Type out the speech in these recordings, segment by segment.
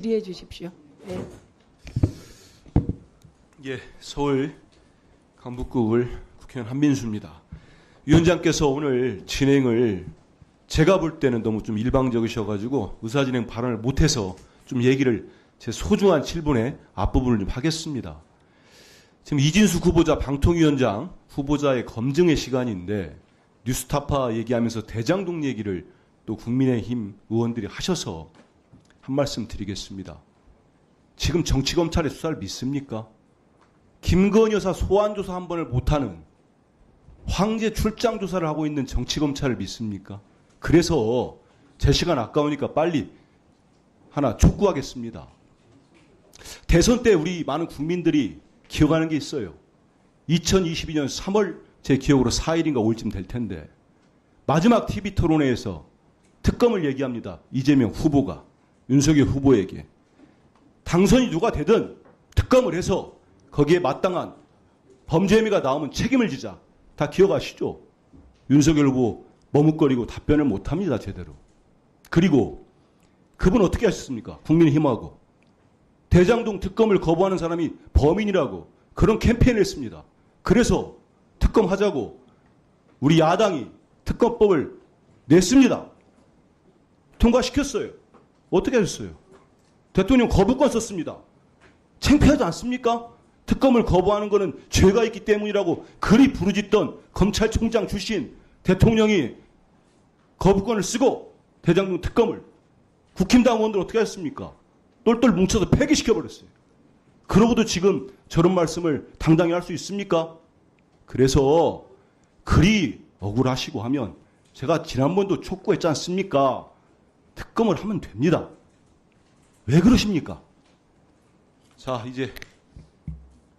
질의해 주십시오. 네. 예, 서울 강북구을 국회의원 한민수입니다. 위원장께서 오늘 진행을 제가 볼 때는 너무 좀 일방적이셔가지고 의사진행 발언을 못해서 좀 얘기를 제 소중한 7분의 앞부분을 좀 하겠습니다. 지금 이진숙 후보자 방통위원장 후보자의 검증의 시간인데 뉴스타파 얘기하면서 대장동 얘기를 또 국민의힘 의원들이 하셔서 한 말씀 드리겠습니다. 지금 정치검찰의 수사를 믿습니까? 김건희 여사 소환조사 한 번을 못하는 황제 출장 조사를 하고 있는 정치검찰을 믿습니까? 그래서 제 시간 아까우니까 빨리 하나 촉구하겠습니다. 대선 때 우리 많은 국민들이 기억하는 게 있어요. 2022년 3월 제 기억으로 4일인가 5일쯤 될 텐데 마지막 TV 토론회에서 특검을 얘기합니다. 이재명 후보가 윤석열 후보에게 당선이 누가 되든 특검을 해서 거기에 마땅한 범죄 혐의가 나오면 책임을 지자. 다 기억하시죠? 윤석열 후보 머뭇거리고 답변을 못합니다. 제대로. 그리고 그분 어떻게 하셨습니까? 국민의힘하고. 대장동 특검을 거부하는 사람이 범인이라고 그런 캠페인을 했습니다. 그래서 특검하자고 우리 야당이 특검법을 냈습니다. 통과시켰어요. 어떻게 하셨어요? 대통령 거부권 썼습니다. 창피하지 않습니까? 특검을 거부하는 것은 죄가 있기 때문이라고 그리 부르짖던 검찰총장 출신 대통령이 거부권을 쓰고 대장동 특검을 국힘당 의원들 어떻게 하셨습니까? 똘똘 뭉쳐서 폐기시켜버렸어요. 그러고도 지금 저런 말씀을 당당히 할 수 있습니까? 그래서 그리 억울하시고 하면 제가 지난번도 촉구했지 않습니까? 특검을 하면 됩니다. 왜 그러십니까? 자, 이제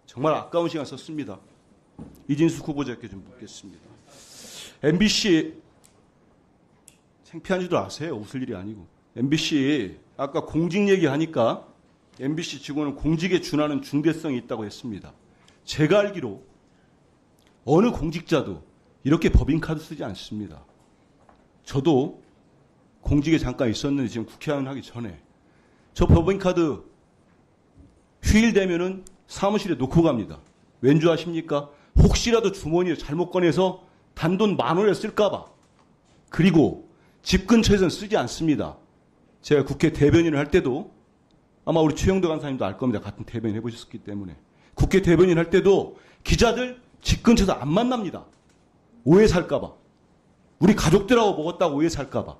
정말 아까운 시간 썼습니다. 이진숙 후보자께 좀 묻겠습니다. MBC 창피한 줄도 아세요. 웃을 일이 아니고. MBC 아까 공직 얘기하니까 MBC 직원은 공직에 준하는 중대성이 있다고 했습니다. 제가 알기로 어느 공직자도 이렇게 법인카드 쓰지 않습니다. 저도 공직에 잠깐 있었는데 지금 국회의원 하기 전에 저 법인카드 휴일 되면은 사무실에 놓고 갑니다. 왠 줄 아십니까? 혹시라도 주머니에 잘못 꺼내서 단돈 10,000원을 쓸까봐. 그리고 집 근처에서는 쓰지 않습니다. 제가 국회 대변인을 할 때도 아마 우리 최영도 간사님도 알 겁니다. 같은 대변인 해보셨기 때문에. 국회 대변인 할 때도 기자들 집 근처에서 안 만납니다. 오해 살까봐. 우리 가족들하고 먹었다고 오해 살까봐.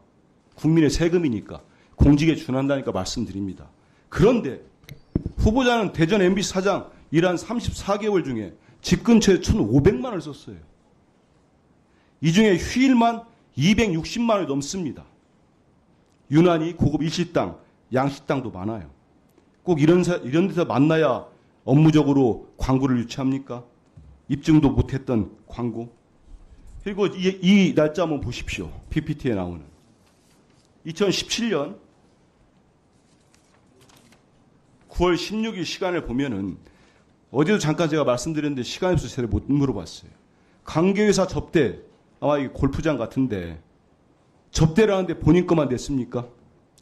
국민의 세금이니까. 공직에 준한다니까 말씀드립니다. 그런데 후보자는 대전 MBC 사장 일한 34개월 중에 집 근처에 1,500만 원을 썼어요. 이 중에 휴일만 260만 원이 넘습니다. 유난히 고급 일식당, 양식당도 많아요. 꼭 이런 데서 만나야 업무적으로 광고를 유치합니까? 입증도 못했던 광고. 그리고 이 날짜 한번 보십시오. PPT에 나오는. 2017년 9월 16일 시간을 보면은 어제도 잠깐 제가 말씀드렸는데 시간이 없어서 제대로 못 물어봤어요. 관계회사 접대, 아마 이 골프장 같은데 접대를 하는데 본인 것만 냈습니까?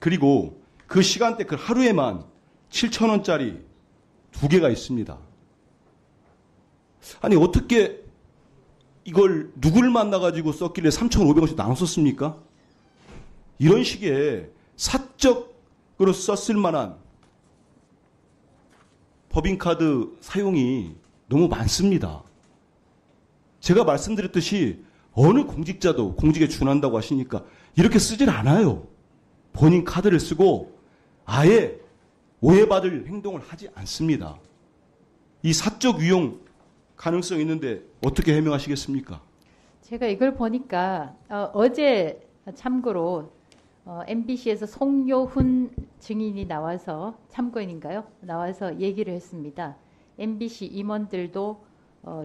그리고 그 시간대 그 하루에만 7,000원짜리 2개가 있습니다. 아니 어떻게 이걸 누구를 만나가지고 썼길래 3,500원씩 나눴었습니까? 이런 식의 사적으로 썼을 만한 법인카드 사용이 너무 많습니다. 제가 말씀드렸듯이 어느 공직자도 공직에 준한다고 하시니까 이렇게 쓰질 않아요. 본인 카드를 쓰고 아예 오해받을 행동을 하지 않습니다. 이 사적 유용 가능성이 있는데 어떻게 해명하시겠습니까? 제가 이걸 보니까 어제 참고로 MBC에서 송요훈 증인이 나와서 참고인인가요? 나와서 얘기를 했습니다. MBC 임원들도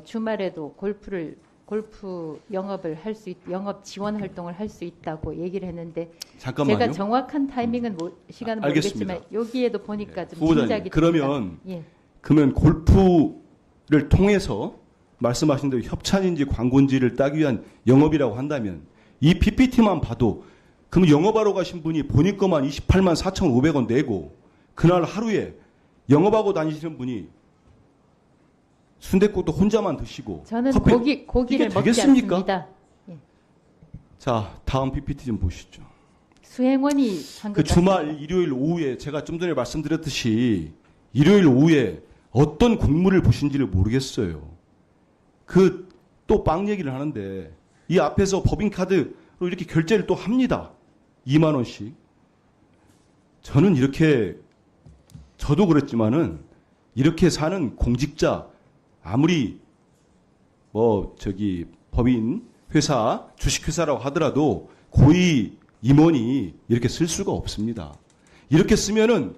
주말에도 골프 영업을 할 수 영업 지원 활동을 할 수 있다고 얘기를 했는데 잠깐만요. 제가 정확한 타이밍은 시간은 알겠습니다. 모르겠지만 여기에도 보니까 좀 후보자님, 짐작이 그러면 됩니다. 그러면 골프를 통해서 말씀하신 대로 협찬인지 광고인지를 따기 위한 영업이라고 한다면 이 PPT만 봐도 그럼 영업하러 가신 분이 본인 것만 28만 4,500원 내고 그날 하루에 영업하고 다니시는 분이 순댓국도 혼자만 드시고 저는 커피 고기를 이게 먹지 되겠습니까? 않습니다. 예. 자, 다음 PPT 좀 보시죠. 수행원이 한 그 것 주말 일요일 오후에 제가 좀 전에 말씀드렸듯이 일요일 오후에 어떤 공물을 보신지를 모르겠어요. 그 또 빵 얘기를 하는데 이 앞에서 법인카드로 이렇게 결제를 또 합니다. 2만 원씩. 저는 이렇게 저도 그랬지만은 이렇게 사는 공직자 아무리 법인 회사 주식회사라고 하더라도 고위 임원이 이렇게 쓸 수가 없습니다. 이렇게 쓰면은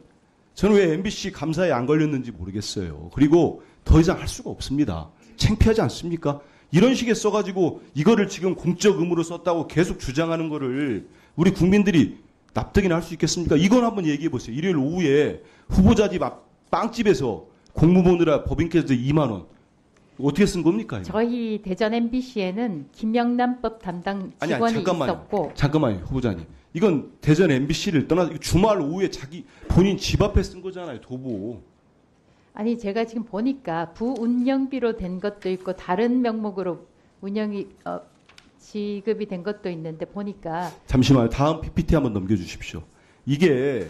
저는 왜 MBC 감사에 안 걸렸는지 모르겠어요. 그리고 더 이상 할 수가 없습니다. 창피하지 않습니까? 이런 식에 써가지고 이거를 지금 공적 의무로 썼다고 계속 주장하는 거를 우리 국민들이 납득이나 할 수 있겠습니까? 이건 한번 얘기해 보세요. 일요일 오후에 후보자 집 앞 빵집에서 공무 보느라 법인께서 2만 원. 어떻게 쓴 겁니까? 이거? 저희 대전 MBC에는 김영란법 담당 아니, 직원이 잠깐만요. 있었고 잠깐만요, 후보자님. 이건 대전 MBC를 떠나 주말 오후에 자기 본인 집 앞에 쓴 거잖아요, 도보. 아니 제가 지금 보니까 부운영비로 된 것도 있고 다른 명목으로 운영이 지급이 된 것도 있는데 보니까 잠시만요. 다음 PPT 한번 넘겨주십시오. 이게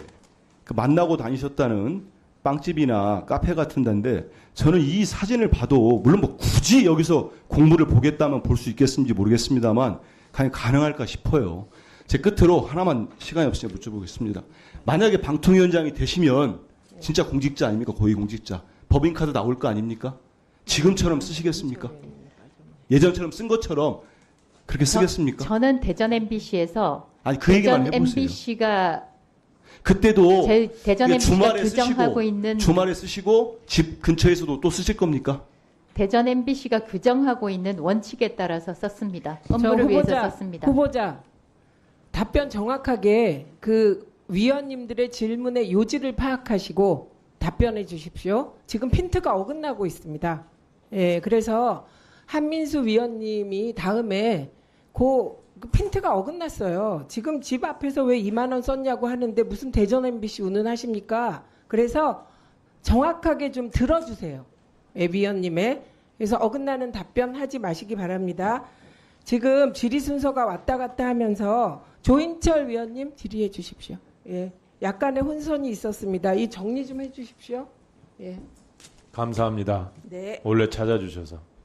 그 만나고 다니셨다는 빵집이나 카페 같은 데인데 저는 이 사진을 봐도 물론 뭐 굳이 여기서 공부를 보겠다면 볼 수 있겠는지 모르겠습니다만 과연 가능할까 싶어요. 제 끝으로 하나만 시간이 없으니까 여쭤보겠습니다. 만약에 방통위원장이 되시면 진짜 공직자 아닙니까? 고위 공직자. 법인카드 나올 거 아닙니까? 지금처럼 쓰시겠습니까? 예전처럼 쓴 것처럼 그렇게 쓰겠습니까? 저는 대전 MBC에서 아니 그 얘기만 대전 해보세요. MBC가 그때도 대전 이게 MBC가 주말에 규정하고 쓰시고, 있는 주말에 쓰시고 집 근처에서도 또 쓰실 겁니까? 대전 MBC가 규정하고 있는 원칙에 따라서 썼습니다. 업무를 저 위해서 썼습니다. 후보자 답변 정확하게 그 위원님들의 질문의 요지를 파악하시고 답변해 주십시오. 지금 핀트가 어긋나고 있습니다. 예, 그래서 한민수 위원님이 다음에 그 핀트가 어긋났어요. 지금 집 앞에서 왜 2만 원 썼냐고 하는데 무슨 대전 MBC 운운하십니까? 그래서 정확하게 좀 들어주세요. 예, 위원님의. 그래서 어긋나는 답변 하지 마시기 바랍니다. 지금 질의 순서가 왔다 갔다 하면서 조인철 위원님 질의해 주십시오. 예, 약간의 혼선이 있었습니다. 이 정리 좀 해주십시오. 예, 감사합니다. 네. 원래 찾아주셔서.